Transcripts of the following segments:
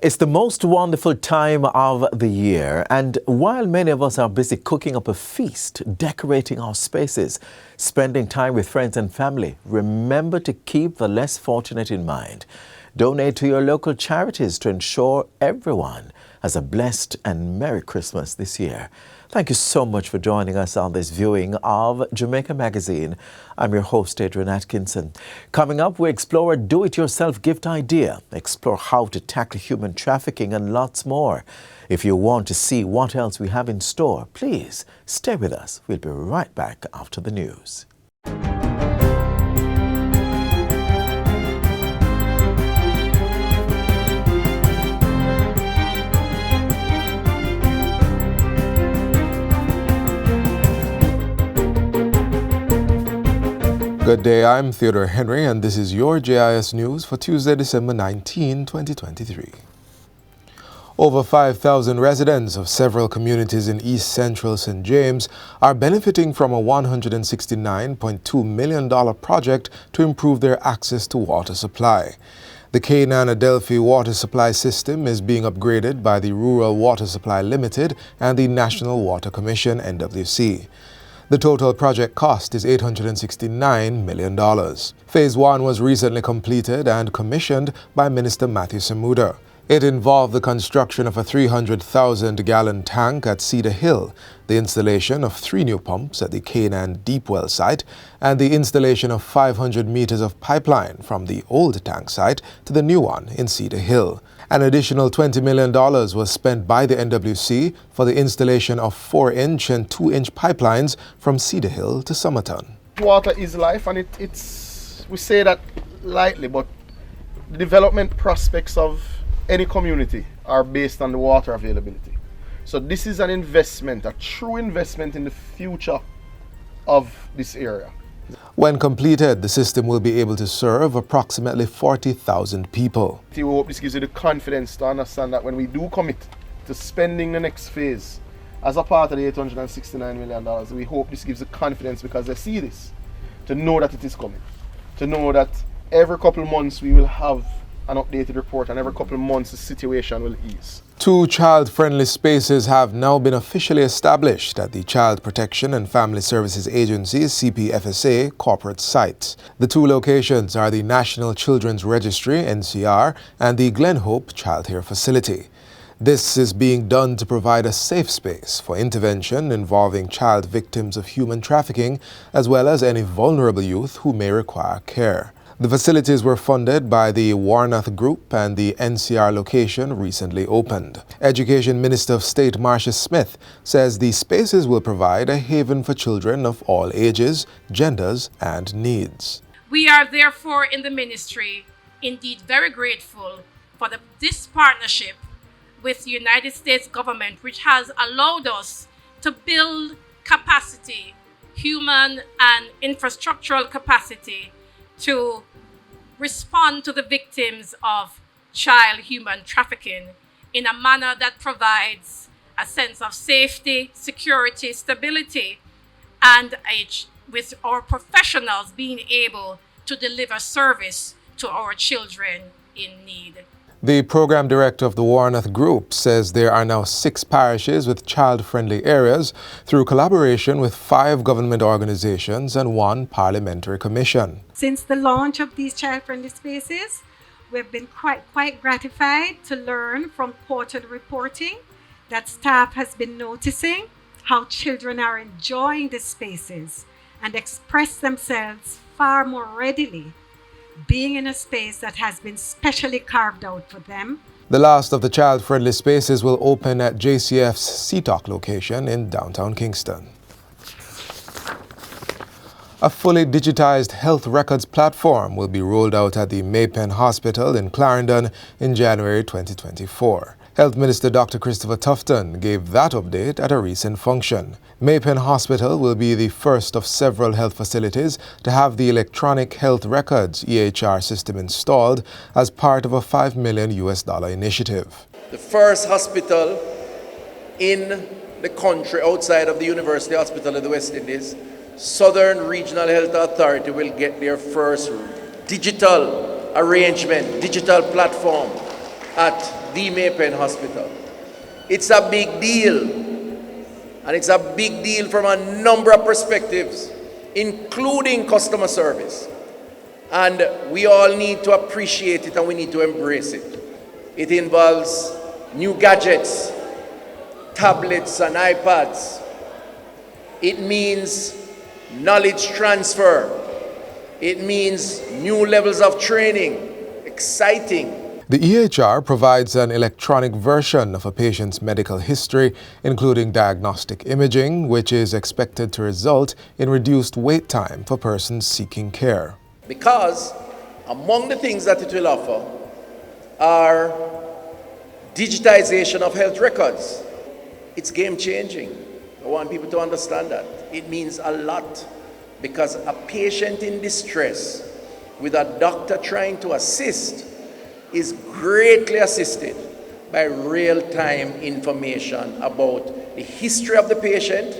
It's the most wonderful time of the year, and while many of us are busy cooking up a feast, decorating our spaces, spending time with friends and family, remember to keep the less fortunate in mind. Donate to your local charities to ensure everyone has a blessed and Merry Christmas this year. Thank you so much for joining us on this viewing of Jamaica Magazine. I'm your host, Adrian Atkinson. Coming up, we explore a do-it-yourself gift idea, explore how to tackle human trafficking, and lots more. If you want to see what else we have in store, please stay with us. We'll be right back after the news. Good day, I'm Theodore Henry, and this is your JIS News for Tuesday, December 19, 2023. Over 5,000 residents of several communities in East Central St. James are benefiting from a $169.2 million project to improve their access to water supply. The Canaan Adelphi water supply system is being upgraded by the Rural Water Supply Limited and the National Water Commission, NWC. The total project cost is $869 million. Phase 1 was recently completed and commissioned by Minister Matthew Samuda. It involved the construction of a 300,000-gallon tank at Cedar Hill, the installation of 3 new pumps at the Canaan Deep Well site, and the installation of 500 meters of pipeline from the old tank site to the new one in Cedar Hill. An additional $20 million was spent by the NWC for the installation of 4-inch and 2-inch pipelines from Cedar Hill to Somerton. Water is life, and we say that lightly, but the development prospects of any community are based on the water availability. So this is an investment, a true investment in the future of this area. When completed, the system will be able to serve approximately 40,000 people. We hope this gives you the confidence to understand that when we do commit to spending the next phase as a part of the $869 million, we hope this gives the confidence because they see this, to know that it is coming, to know that every couple of months we will have an updated report, and every couple of months the situation will ease. 2 child-friendly spaces have now been officially established at the Child Protection and Family Services Agency's CPFSA corporate sites. The 2 locations are the National Children's Registry, NCR, and the Glen Hope Childcare Facility. This is being done to provide a safe space for intervention involving child victims of human trafficking, as well as any vulnerable youth who may require care. The facilities were funded by the Warnoth Group, and the NCR location recently opened. Education Minister of State Marcia Smith says the spaces will provide a haven for children of all ages, genders, and needs. We are therefore in the ministry indeed very grateful for this partnership with the United States government, which has allowed us to build capacity, human and infrastructural capacity, to respond to the victims of child human trafficking in a manner that provides a sense of safety, security, stability, and with our professionals being able to deliver service to our children in need. The program director of the Warnoth Group says there are now 6 parishes with child-friendly areas through collaboration with 5 government organizations and 1 parliamentary commission. Since the launch of these child-friendly spaces, we've been quite gratified to learn from quarterly reporting that staff has been noticing how children are enjoying the spaces and express themselves far more readily, being in a space that has been specially carved out for them. The last of the child-friendly spaces will open at JCF's Seatock location in downtown Kingston. A fully digitized health records platform will be rolled out at the Maypen Hospital in Clarendon in January 2024. Health Minister Dr. Christopher Tufton gave that update at a recent function. Maypen Hospital will be the first of several health facilities to have the Electronic Health Records EHR system installed as part of a $5 million initiative. The first hospital in the country outside of the University Hospital of the West Indies, Southern Regional Health Authority will get their first digital arrangement, digital platform at the Maypen Hospital. It's a big deal, and it's a big deal from a number of perspectives, including customer service. And we all need to appreciate it and we need to embrace it. It involves new gadgets, tablets and iPads. It means knowledge transfer. It means new levels of training. Exciting. The EHR provides an electronic version of a patient's medical history, including diagnostic imaging, which is expected to result in reduced wait time for persons seeking care. Because among the things that it will offer are digitization of health records. It's game-changing. I want people to understand that. It means a lot, because a patient in distress with a doctor trying to assist is greatly assisted by real-time information about the history of the patient,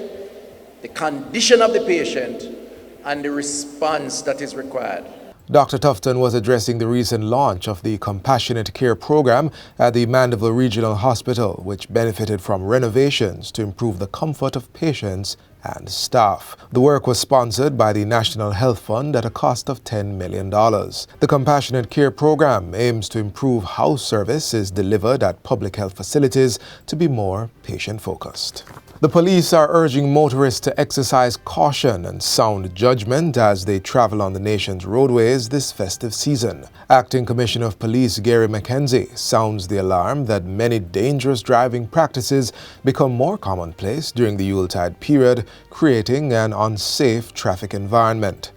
the condition of the patient, and the response that is required. Dr. Tufton was addressing the recent launch of the Compassionate Care Program at the Mandeville Regional Hospital, which benefited from renovations to improve the comfort of patients and staff. The work was sponsored by the National Health Fund at a cost of $10 million. The Compassionate Care Program aims to improve how service is delivered at public health facilities to be more patient-focused. The police are urging motorists to exercise caution and sound judgment as they travel on the nation's roadways this festive season. Acting Commissioner of Police Gary McKenzie sounds the alarm that many dangerous driving practices become more commonplace during the Yuletide period, creating an unsafe traffic environment.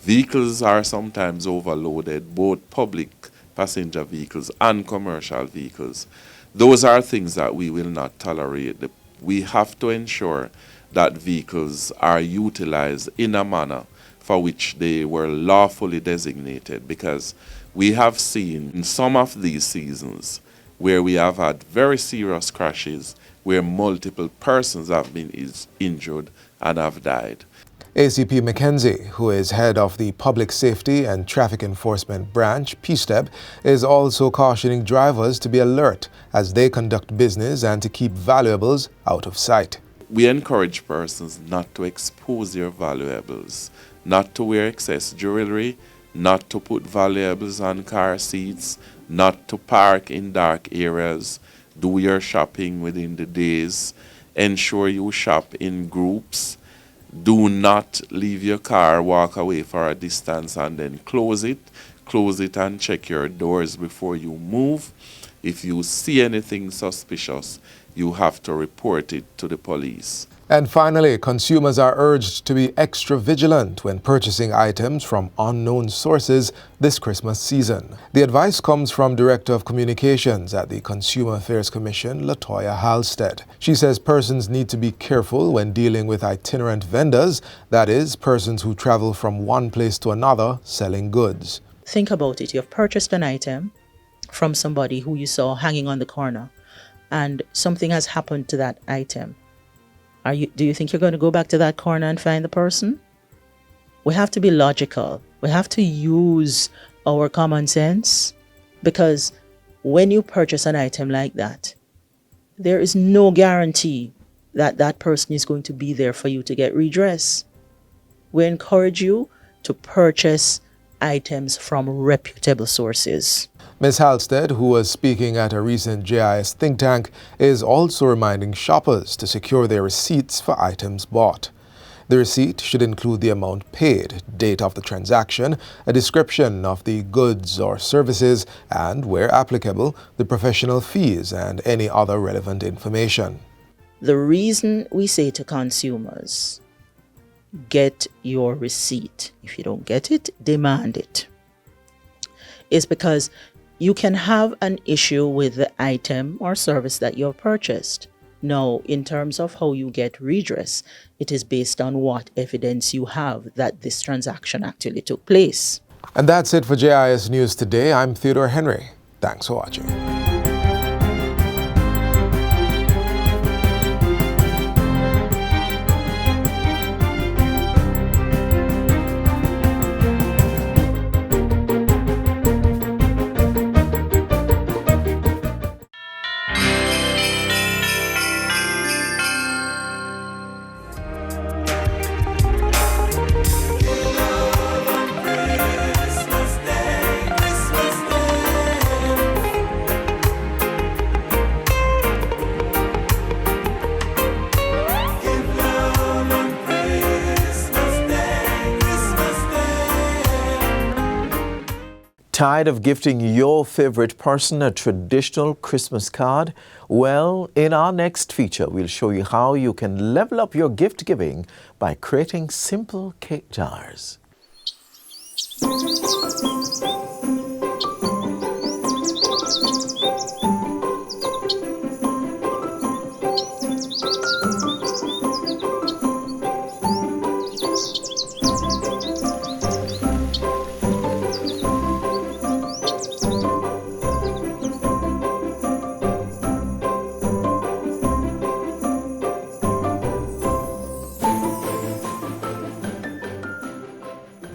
Vehicles are sometimes overloaded, both public passenger vehicles and commercial vehicles. Those are things that we will not tolerate. We have to ensure that vehicles are utilized in a manner for which they were lawfully designated, because we have seen in some of these seasons where we have had very serious crashes where multiple persons have been injured and have died. ACP McKenzie, who is head of the Public Safety and Traffic Enforcement Branch, PSTEB, is also cautioning drivers to be alert as they conduct business and to keep valuables out of sight. We encourage persons not to expose their valuables, not to wear excess jewelry, not to put valuables on car seats, not to park in dark areas, do your shopping within the days, ensure you shop in groups. Do not leave your car, walk away for a distance and then close it and check your doors before you move. If you see anything suspicious, you have to report it to the police. And finally, consumers are urged to be extra vigilant when purchasing items from unknown sources this Christmas season. The advice comes from Director of Communications at the Consumer Affairs Commission, Latoya Halstead. She says persons need to be careful when dealing with itinerant vendors, that is, persons who travel from one place to another selling goods. Think about it. You've purchased an item from somebody who you saw hanging on the corner, and something has happened to that item. Do you think you're going to go back to that corner and find the person? We have to be logical. We have to use our common sense, because when you purchase an item like that, there is no guarantee that that person is going to be there for you to get redress. We encourage you to purchase items from reputable sources. Ms. Halstead, who was speaking at a recent JIS think tank, is also reminding shoppers to secure their receipts for items bought. The receipt should include the amount paid, date of the transaction, a description of the goods or services, and, where applicable, the professional fees and any other relevant information. The reason we say to consumers, get your receipt. If you don't get it, demand it. Is because you can have an issue with the item or service that you've purchased. Now, in terms of how you get redress, it is based on what evidence you have that this transaction actually took place. And that's it for JIS News today. I'm Theodore Henry. Thanks for watching. Tired of gifting your favorite person a traditional Christmas card? Well, in our next feature, we'll show you how you can level up your gift giving by creating simple cake jars.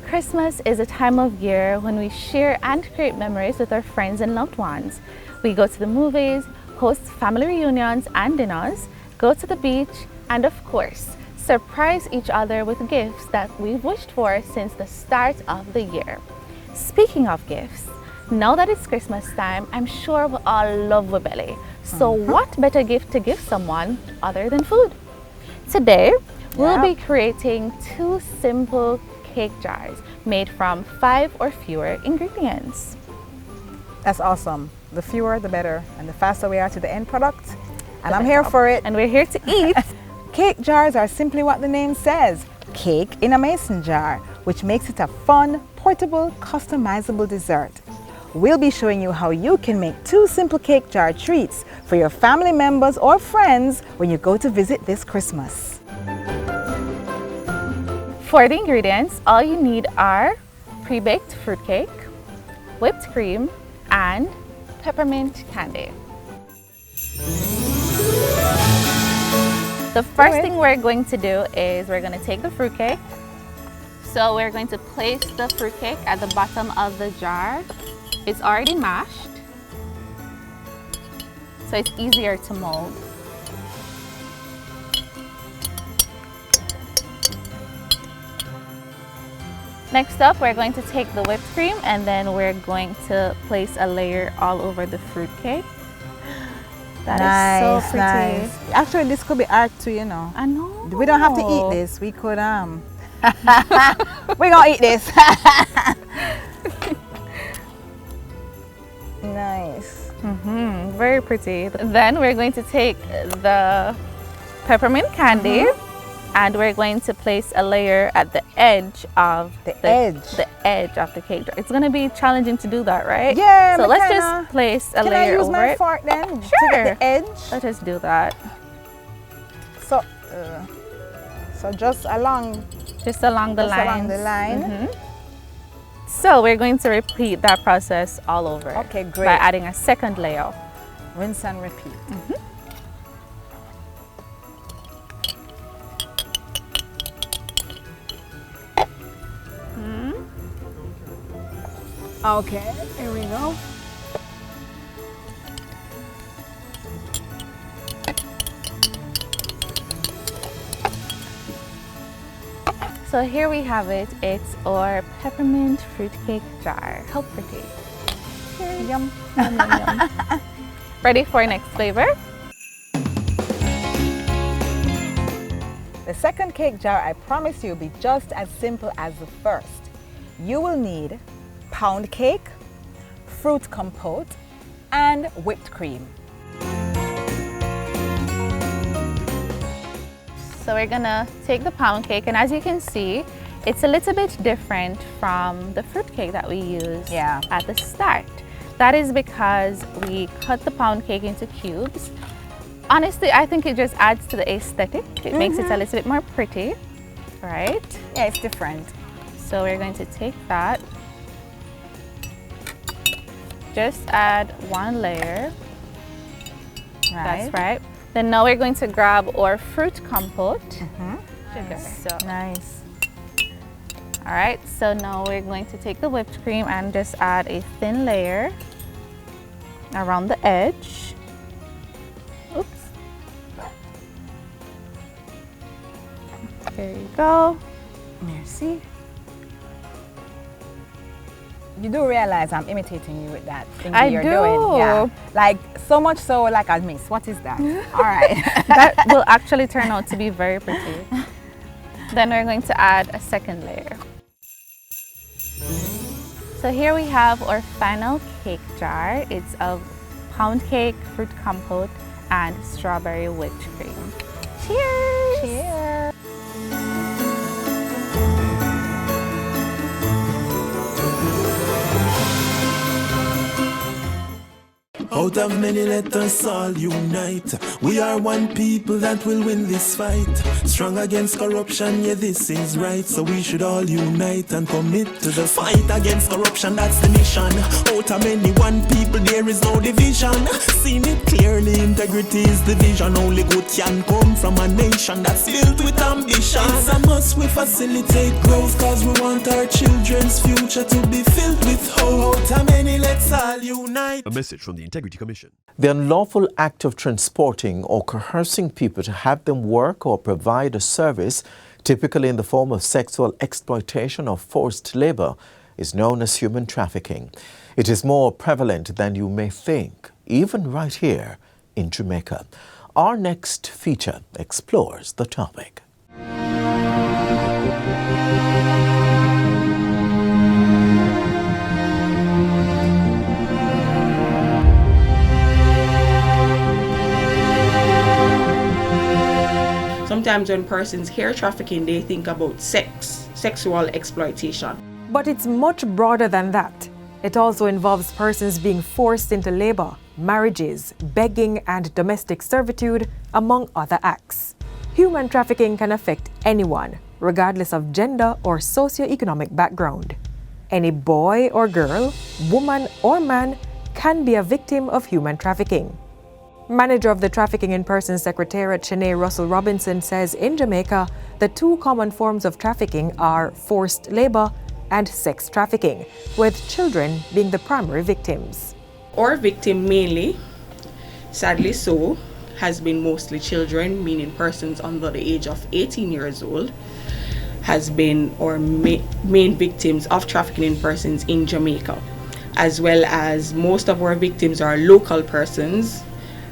Christmas is a time of year when we share and create memories with our friends and loved ones. We go to the movies, host family reunions and dinners, go to the beach, and of course, surprise each other with gifts that we've wished for since the start of the year. Speaking of gifts, now that it's Christmas time, I'm sure we all love Wibeli. So what better gift to give someone other than food? Today, we'll be creating 2 simple cake jars made from 5 or fewer ingredients. That's awesome. The fewer, the better, and the faster we are to the end product. And I'm here for it. And we're here to eat. Cake jars are simply what the name says, cake in a mason jar, which makes it a fun, portable, customizable dessert. We'll be showing you how you can make 2 simple cake jar treats for your family members or friends when you go to visit this Christmas. For the ingredients, all you need are pre-baked fruitcake, whipped cream, and peppermint candy. The first thing we're going to do is we're going to take the fruitcake. So we're going to place the fruitcake at the bottom of the jar. It's already mashed, so it's easier to mold. Next up, we're going to take the whipped cream and then we're going to place a layer all over the fruitcake. That is so pretty. Nice. Actually, this could be art too, you know. I know. We don't have to eat this. We could, we're gonna eat this. Nice. Very pretty. Then we're going to take the peppermint candy and we're going to place a layer at the edge of the edge of the cake jar. It's going to be challenging to do that, right? Yeah. So let's just place a layer over it. Can I use my fork then? Sure. To get the edge. Let us do that. So, just along the line. Along the line. So we're going to repeat that process all over. Okay, great. By adding a second layer. Rinse and repeat. Okay, here we go. So here we have it. It's our peppermint fruitcake jar. How pretty. Yum. Yum, yum, yum. Ready for next flavor? The second cake jar, I promise you, will be just as simple as the first. You will need pound cake, fruit compote, and whipped cream. So we're gonna take the pound cake, and as you can see, it's a little bit different from the fruit cake that we used at the start. That is because we cut the pound cake into cubes. Honestly, I think it just adds to the aesthetic. It makes it a little bit more pretty, right? Yeah, it's different. So we're going to take that. Just add 1 layer. That's right. Then now we're going to grab our fruit compote. Sugar. So nice. All right, so now we're going to take the whipped cream and just add a thin layer around the edge. Oops. There you go. Merci. You do realize I'm imitating you with that thing that you're doing. Yeah. Like, so much so, like I miss. What is that? All right. That will actually turn out to be very pretty. Then we're going to add a second layer. So here we have our final cake jar. It's of pound cake, fruit compote, and strawberry whipped cream. Cheers! Cheers! Out of many, let us all unite. We are one people that will win this fight. Strong against corruption, yeah, this is right. So we should all unite and commit to the fight against corruption, that's the mission. Out of many, one people, there is no division. Seen it clearly, integrity is the vision. Only good can come from a nation that's filled with ambition. It's a must we facilitate growth, cause we want our children's future to be filled with hope. Out of many, let's all unite. A message from the Integrity Commission. The unlawful act of transporting or coercing people to have them work or provide a service, typically in the form of sexual exploitation or forced labor, is known as human trafficking. It is more prevalent than you may think, even right here in Jamaica. Our next feature explores the topic. Sometimes when persons hear trafficking, they think about sexual exploitation. But it's much broader than that. It also involves persons being forced into labor, marriages, begging, and domestic servitude, among other acts. Human trafficking can affect anyone, regardless of gender or socioeconomic background. Any boy or girl, woman or man can be a victim of human trafficking. Manager of the Trafficking in Persons Secretariat, Shanae Russell Robinson, says in Jamaica, the two common forms of trafficking are forced labor and sex trafficking, with children being the primary victims. Our victim mainly, sadly so, has been mostly children, meaning persons under the age of 18 years old, has been our main victims of trafficking in persons in Jamaica, as well as most of our victims are local persons,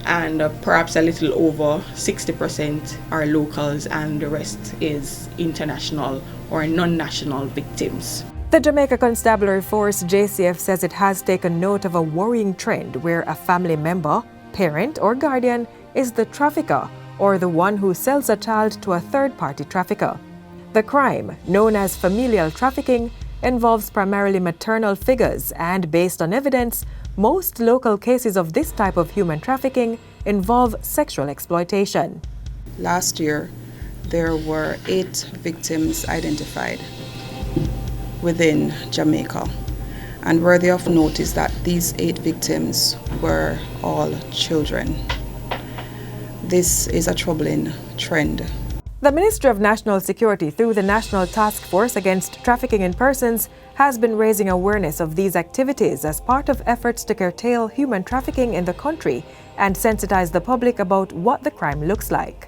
and perhaps a little over 60% are locals, and the rest is international or non-national victims. The Jamaica Constabulary Force, JCF, says it has taken note of a worrying trend where a family member, parent, or guardian is the trafficker or the one who sells a child to a third-party trafficker. The crime, known as familial trafficking, involves primarily maternal figures, and based on evidence, most local cases of this type of human trafficking involve sexual exploitation. Last year, there were 8 victims identified within Jamaica. And worthy of note is that these 8 victims were all children. This is a troubling trend. The Ministry of National Security, through the National Task Force Against Trafficking in Persons, has been raising awareness of these activities as part of efforts to curtail human trafficking in the country and sensitize the public about what the crime looks like.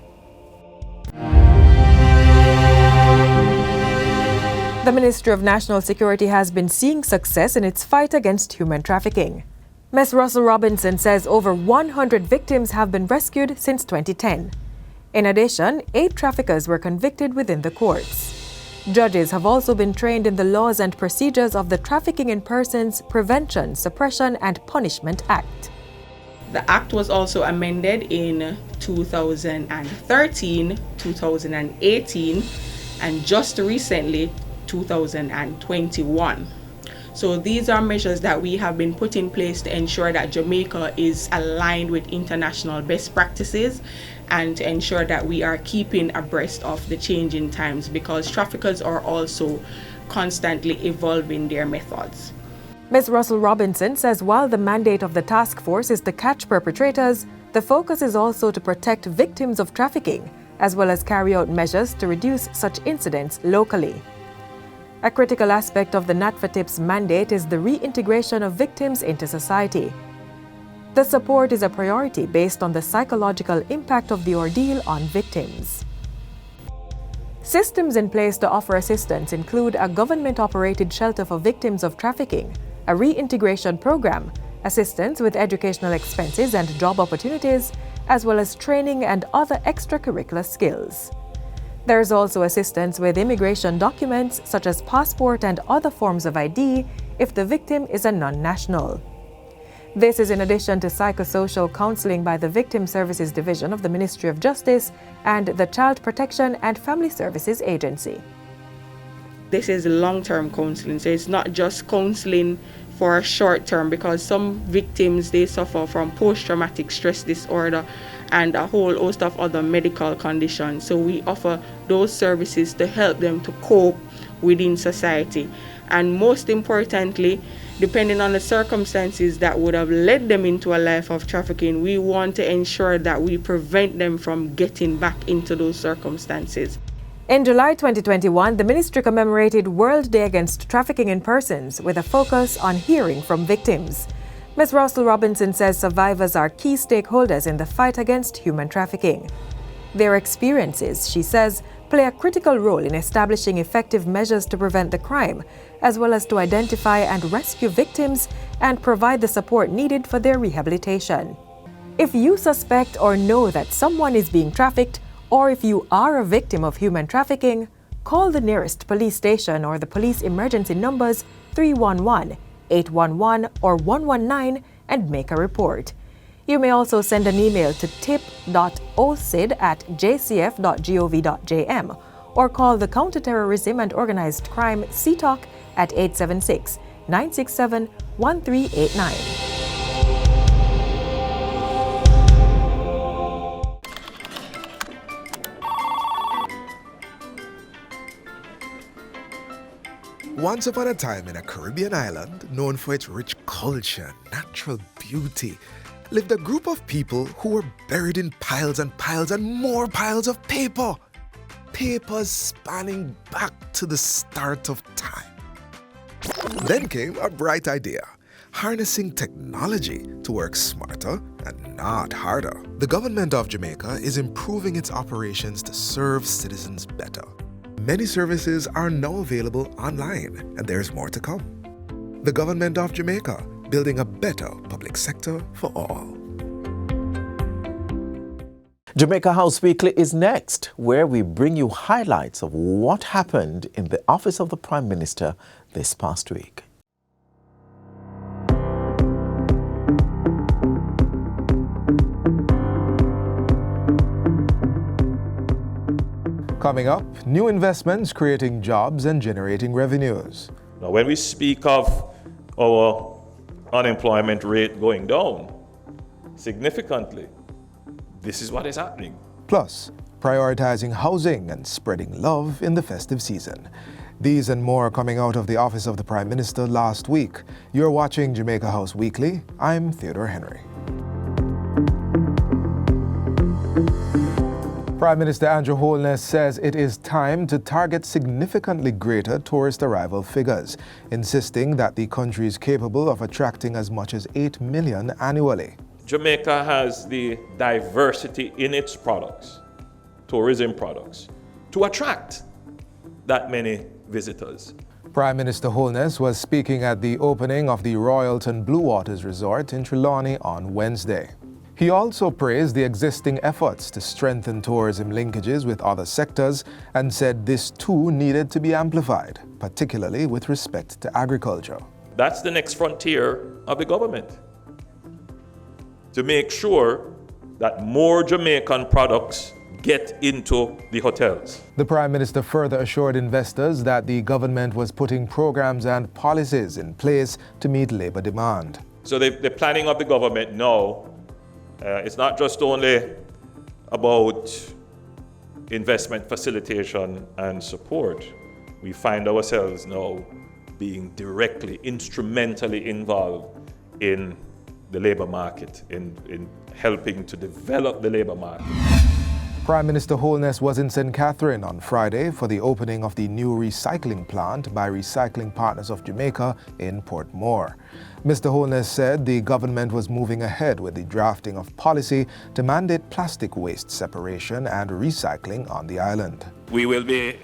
The Ministry of National Security has been seeing success in its fight against human trafficking. Ms. Russell Robinson says over 100 victims have been rescued since 2010. In addition, 8 traffickers were convicted within the courts. Judges have also been trained in the laws and procedures of the Trafficking in Persons Prevention, Suppression and Punishment Act. The act was also amended in 2013, 2018, and just recently, 2021. So these are measures that we have been put in place to ensure that Jamaica is aligned with international best practices and to ensure that we are keeping abreast of the changing times, because traffickers are also constantly evolving their methods. Ms. Russell Robinson says while the mandate of the task force is to catch perpetrators, the focus is also to protect victims of trafficking, as well as carry out measures to reduce such incidents locally. A critical aspect of the NATFATIP's mandate is the reintegration of victims into society. The support is a priority based on the psychological impact of the ordeal on victims. Systems in place to offer assistance include a government-operated shelter for victims of trafficking, a reintegration program, assistance with educational expenses and job opportunities, as well as training and other extracurricular skills. There is also assistance with immigration documents such as passport and other forms of ID, if the victim is a non-national. This is in addition to psychosocial counseling by the Victim Services Division of the Ministry of Justice and the Child Protection and Family Services Agency. This is long-term counseling, so it's not just counseling for short term, because some victims, they suffer from post-traumatic stress disorder and a whole host of other medical conditions. So we offer those services to help them to cope within society. And most importantly, depending on the circumstances that would have led them into a life of trafficking, we want to ensure that we prevent them from getting back into those circumstances. In July 2021, the ministry commemorated World Day Against Trafficking in Persons with a focus on hearing from victims. Ms. Russell Robinson says survivors are key stakeholders in the fight against human trafficking. Their experiences, she says, play a critical role in establishing effective measures to prevent the crime, as well as to identify and rescue victims and provide the support needed for their rehabilitation. If you suspect or know that someone is being trafficked, or if you are a victim of human trafficking, call the nearest police station or the police emergency numbers 311, 811, or 119 and make a report. You may also send an email to tip.ocid@jcf.gov.jm or call the Counterterrorism and Organized Crime CTOC at 876-967-1389. Once upon a time in a Caribbean island known for its rich culture, natural beauty, lived a group of people who were buried in piles and piles and more piles of paper. Papers spanning back to the start of time. Then came a bright idea, harnessing technology to work smarter and not harder. The government of Jamaica is improving its operations to serve citizens better. Many services are now available online, and there's more to come. The government of Jamaica, building a better public sector for all. Jamaica House Weekly is next, where we bring you highlights of what happened in the office of the Prime Minister this past week. Coming up, new investments creating jobs and generating revenues. Now, when we speak of our unemployment rate going down significantly, this is what is happening. Plus, prioritizing housing and spreading love in the festive season. These and more coming out of the office of the Prime Minister last week. You're watching Jamaica House Weekly. I'm Theodore Henry. Prime Minister Andrew Holness says it is time to target significantly greater tourist arrival figures, insisting that the country is capable of attracting as much as 8 million annually. Jamaica has the diversity in its products, tourism products, to attract that many visitors. Prime Minister Holness was speaking at the opening of the Royalton Blue Waters Resort in Trelawney on Wednesday. He also praised the existing efforts to strengthen tourism linkages with other sectors and said this too needed to be amplified, particularly with respect to agriculture. That's the next frontier of the government, to make sure that more Jamaican products get into the hotels. The Prime Minister further assured investors that the government was putting programs and policies in place to meet labor demand. So the planning of the government now, it's not just only about investment facilitation and support. We find ourselves now being directly, instrumentally involved in the labor market, in helping to develop the labor market. Prime Minister Holness was in St. Catherine on Friday for the opening of the new recycling plant by Recycling Partners of Jamaica in Portmore. Mr. Holness said the government was moving ahead with the drafting of policy to mandate plastic waste separation and recycling on the island. We will be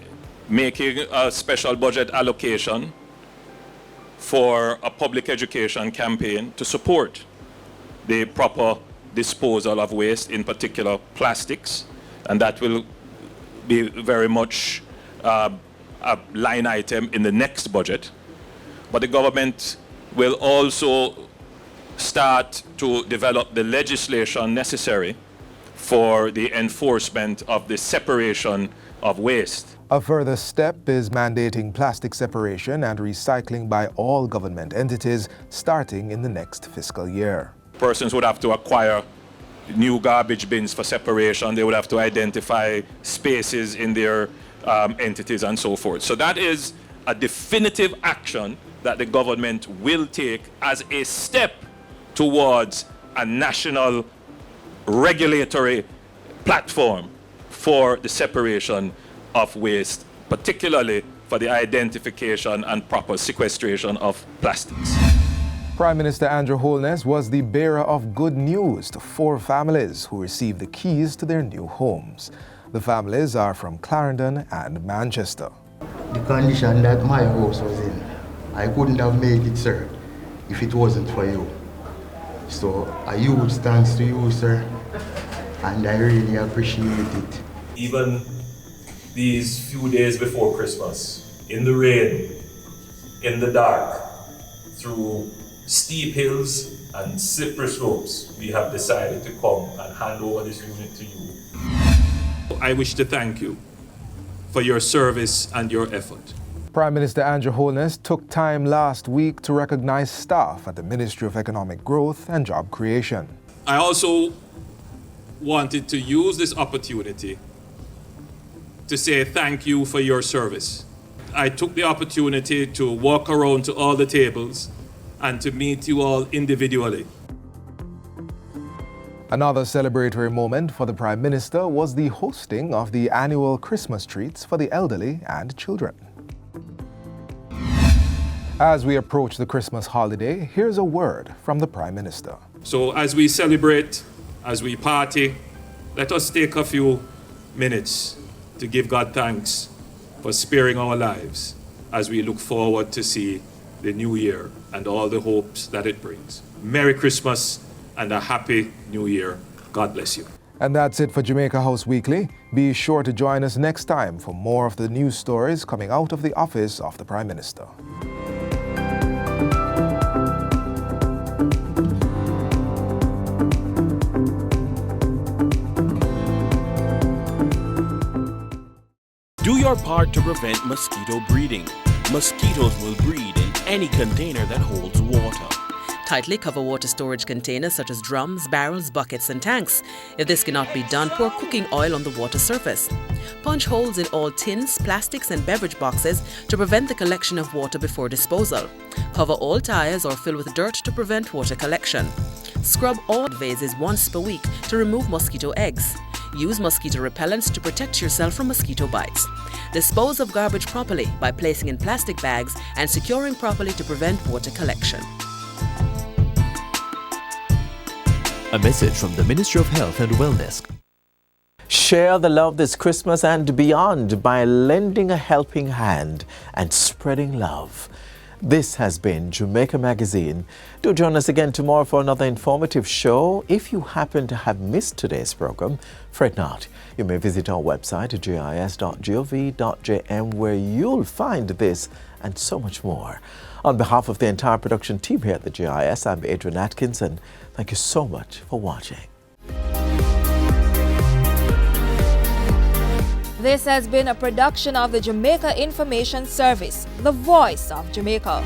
making a special budget allocation for a public education campaign to support the proper disposal of waste, in particular plastics, and that will be very much a line item in the next budget. but the government will also start to develop the legislation necessary for the enforcement of the separation of waste. A further step is mandating plastic separation and recycling by all government entities starting in the next fiscal year. Persons would have to acquire new garbage bins for separation. They would have to identify spaces in their entities and so forth. So that is a definitive action that the government will take as a step towards a national regulatory platform for the separation of waste, particularly for the identification and proper sequestration of plastics. Prime Minister Andrew Holness was the bearer of good news to 4 families who received the keys to their new homes. The families are from Clarendon and Manchester. The condition that my house was in, I couldn't have made it, sir, if it wasn't for you. So a huge thanks to you, sir, and I really appreciate it. Even these few days before Christmas, in the rain, in the dark, through steep hills and slippery slopes, we have decided to come and hand over this unit to you. I wish to thank you for your service and your effort. Prime Minister Andrew Holness took time last week to recognize staff at the Ministry of Economic Growth and Job Creation. I also wanted to use this opportunity to say thank you for your service. I took the opportunity to walk around to all the tables and to meet you all individually. Another celebratory moment for the Prime Minister was the hosting of the annual Christmas treats for the elderly and children. As we approach the Christmas holiday, here's a word from the Prime Minister. So as we celebrate, as we party, let us take a few minutes to give God thanks for sparing our lives as we look forward to see the new year and all the hopes that it brings. Merry Christmas and a happy new year. God bless you. And that's it for Jamaica House Weekly. Be sure to join us next time for more of the news stories coming out of the office of the Prime Minister. Do your part to prevent mosquito breeding. Mosquitoes will breed in any container that holds water. Tightly cover water storage containers such as drums, barrels, buckets and tanks. If this cannot be done, pour cooking oil on the water surface. Punch holes in all tins, plastics and beverage boxes to prevent the collection of water before disposal. Cover all tires or fill with dirt to prevent water collection. Scrub all vases once per week to remove mosquito eggs. Use mosquito repellents to protect yourself from mosquito bites. Dispose of garbage properly by placing in plastic bags and securing properly to prevent water collection. A message from the Ministry of Health and Wellness. Share the love this Christmas and beyond by lending a helping hand and spreading love. This has been Jamaica Magazine. Do join us again tomorrow for another informative show. If you happen to have missed today's program, fret not. You may visit our website at gis.gov.jm where you'll find this and so much more. On behalf of the entire production team here at the GIS, I'm Adrian Atkinson. Thank you so much for watching. This has been a production of the Jamaica Information Service, the voice of Jamaica.